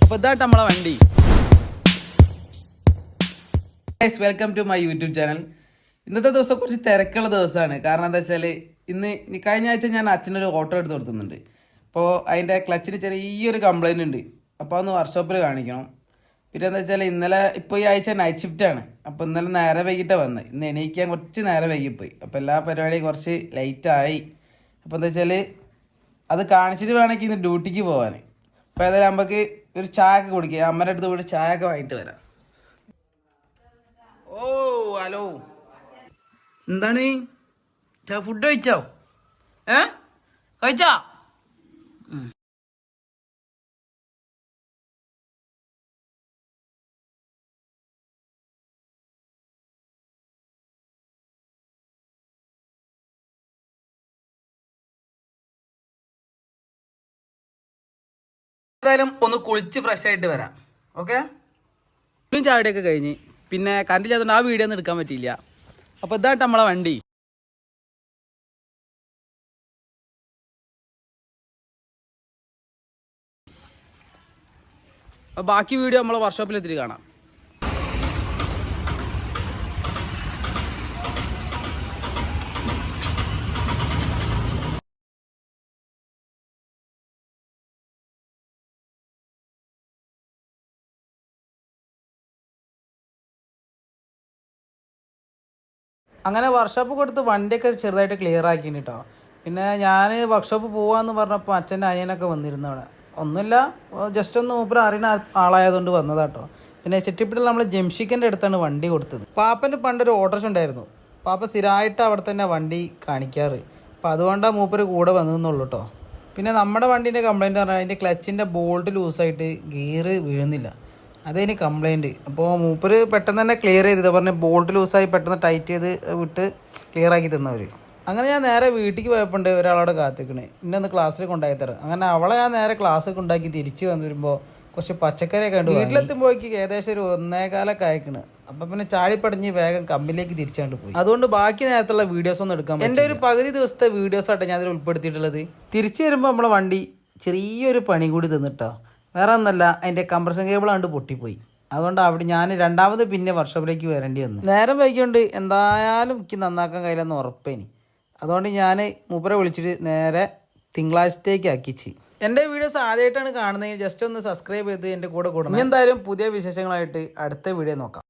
അപ്പോൾ ഇതായിട്ട് നമ്മളെ വണ്ടി. Welcome to my YouTube channel. ഇന്നത്തെ ദിവസം കുറച്ച് തിരക്കുള്ള ദിവസമാണ്. കാരണം എന്താ വെച്ചാൽ കഴിഞ്ഞ ആഴ്ച ഞാൻ അച്ഛനൊരു ഓട്ടോ എടുത്ത് കൊടുക്കുന്നുണ്ട്. അപ്പോൾ അതിൻ്റെ ക്ലച്ചിന് ചെറിയൊരു കംപ്ലൈൻറ്റ് ഉണ്ട്. അപ്പോൾ അതൊന്ന് വർക്ക്ഷോപ്പിൽ കാണിക്കണം. പിന്നെ എന്താ വെച്ചാൽ ഇപ്പോൾ ഈ ആഴ്ച നൈറ്റ് ഷിഫ്റ്റാണ്. അപ്പോൾ ഇന്നലെ നേരെ വൈകിട്ടാണ് വന്നത്. ഇന്ന് എണീക്കാൻ കുറച്ച് നേരെ വൈകിപ്പോയി. അപ്പോൾ എല്ലാ പരിപാടിയും കുറച്ച് ലേറ്റായി. അപ്പോൾ എന്താ വെച്ചാൽ അത് കാണിച്ചിട്ട് വേണമെങ്കിൽ ഇന്ന് ഡ്യൂട്ടിക്ക് പോകാൻ. അപ്പോൾ ഏതായാലും നമുക്ക് ഒരു ചായ ഒക്കെ കുടിക്കുക. അമ്മയുടെ അടുത്ത് പോയിട്ട് ചായ ഒക്കെ വാങ്ങിയിട്ട് വരാം. ഓ ഹലോ, എന്താണ് ഫുഡ് കഴിച്ചോ? കഴിച്ചാ? എന്തായാലും ഒന്ന് കുളിച്ച് ഫ്രഷ് ആയിട്ട് വരാം. ഓക്കെ, ചായയുടെയൊക്കെ കഴിഞ്ഞ് പിന്നെ കണ്ടില്ലാത്തതുകൊണ്ട് ആ വീഡിയോ ഒന്നും എടുക്കാൻ പറ്റിയില്ല. അപ്പോൾ ഇതായിട്ട് നമ്മളെ വണ്ടി. അപ്പോൾ ബാക്കി വീഡിയോ നമ്മളെ വർക്ക്ഷോപ്പിലെത്തിയിട്ട് കാണാം. അങ്ങനെ വർക്ക്ഷോപ്പ് കൊടുത്ത് വണ്ടിയൊക്കെ ചെറുതായിട്ട് ക്ലിയർ ആക്കിന് കേട്ടോ. പിന്നെ ഞാൻ വർക്ക്ഷോപ്പ് പോകാമെന്ന് പറഞ്ഞപ്പോൾ അച്ഛൻ്റെ അനിയനൊക്കെ വന്നിരുന്നു അവിടെ. ഒന്നുമില്ല, ജസ്റ്റ് ഒന്ന് മൂപ്പര് അറിയുന്ന ആളായതുകൊണ്ട് വന്നതാട്ടോ. പിന്നെ ചെട്ടിപ്പിട്ടിൽ നമ്മൾ ജംഷിക്കൻ്റെ അടുത്താണ് വണ്ടി കൊടുത്തത്. പാപ്പൻ്റെ പണ്ടൊരു ഓട്ടോറിക്ഷ ഉണ്ടായിരുന്നു. പാപ്പ സ്ഥിരമായിട്ട് അവിടെ തന്നെ വണ്ടി കാണിക്കാറ്. അപ്പോൾ അതുകൊണ്ടാണ് മൂപ്പര് കൂടെ വന്നതെന്നുള്ളൂ കേട്ടോ. പിന്നെ നമ്മുടെ വണ്ടീൻ്റെ കംപ്ലയിൻറ്റ് പറഞ്ഞാൽ അതിൻ്റെ ക്ലച്ചിൻ്റെ ബോൾട്ട് ലൂസായിട്ട് ഗിയർ വീഴുന്നില്ല. അതതിന് കംപ്ലയിൻറ്റ്. അപ്പോൾ മൂപ്പര് പെട്ടെന്ന് തന്നെ ക്ലിയർ ചെയ്തത്. പറഞ്ഞ് ബോൾട്ട് ലൂസായി പെട്ടെന്ന് ടൈറ്റ് ചെയ്ത് വിട്ട് ക്ലിയർ ആക്കി തന്നവർ. അങ്ങനെ ഞാൻ നേരെ വീട്ടിലേക്ക് പോയപ്പോണ്ട് ഒരാളോട് കാത്തിക്കണേ ഇന്നെ ഒന്ന് ക്ലാസ്സിൽ കൊണ്ടാക്കി തരാം. അങ്ങനെ അവളെ ഞാൻ നേരെ ക്ലാസ്സിൽ കൊണ്ടാക്കി തിരിച്ച് വന്നു വരുമ്പോൾ കുറച്ച് പച്ചക്കറിയൊക്കെ ഉണ്ട്. വീട്ടിലെത്തുമ്പോഴേക്ക് ഏകദേശം ഒരു 1:15 അയക്കണ്. അപ്പം പിന്നെ ചാടിപ്പടഞ്ഞ് വേഗം കമ്പനിയിലേക്ക് തിരിച്ചാണ്ട് പോയി. അതുകൊണ്ട് ബാക്കി നേരത്തുള്ള വീഡിയോസ് ഒന്നും എടുക്കാൻ എൻ്റെ ഒരു പകുതി ദിവസത്തെ വീഡിയോസായിട്ട് ഞാൻ അതിൽ ഉൾപ്പെടുത്തിയിട്ടുള്ളത്. തിരിച്ചു വരുമ്പോൾ നമ്മളെ വണ്ടി ചെറിയൊരു പണി കൂടി തന്നിട്ടോ. വേറെ ഒന്നല്ല, അതിൻ്റെ കംപ്രഷൻ കേബിൾ കണ്ട് പൊട്ടിപ്പോയി. അതുകൊണ്ട് അവിടെ ഞാൻ രണ്ടാമത് പിന്നെ വർക്ക്ഷോപ്പിലേക്ക് വരേണ്ടി വന്നു. നേരം വൈകിയോണ്ട് എന്തായാലും എനിക്ക് നന്നാക്കാൻ കഴിയില്ലെന്ന് ഉറപ്പേനി. അതുകൊണ്ട് ഞാൻ മൂപ്പരെ വിളിച്ചിട്ട് നേരെ തിങ്കളാഴ്ചത്തേക്ക് ആക്കിച്ച്. എൻ്റെ വീഡിയോസ് ആദ്യമായിട്ടാണ് കാണുന്നതെങ്കിൽ ജസ്റ്റ് ഒന്ന് സബ്സ്ക്രൈബ് ചെയ്ത് എൻ്റെ കൂടെ കൂടണം. എന്തായാലും പുതിയ വിശേഷങ്ങളായിട്ട് അടുത്ത വീഡിയോ നോക്കാം.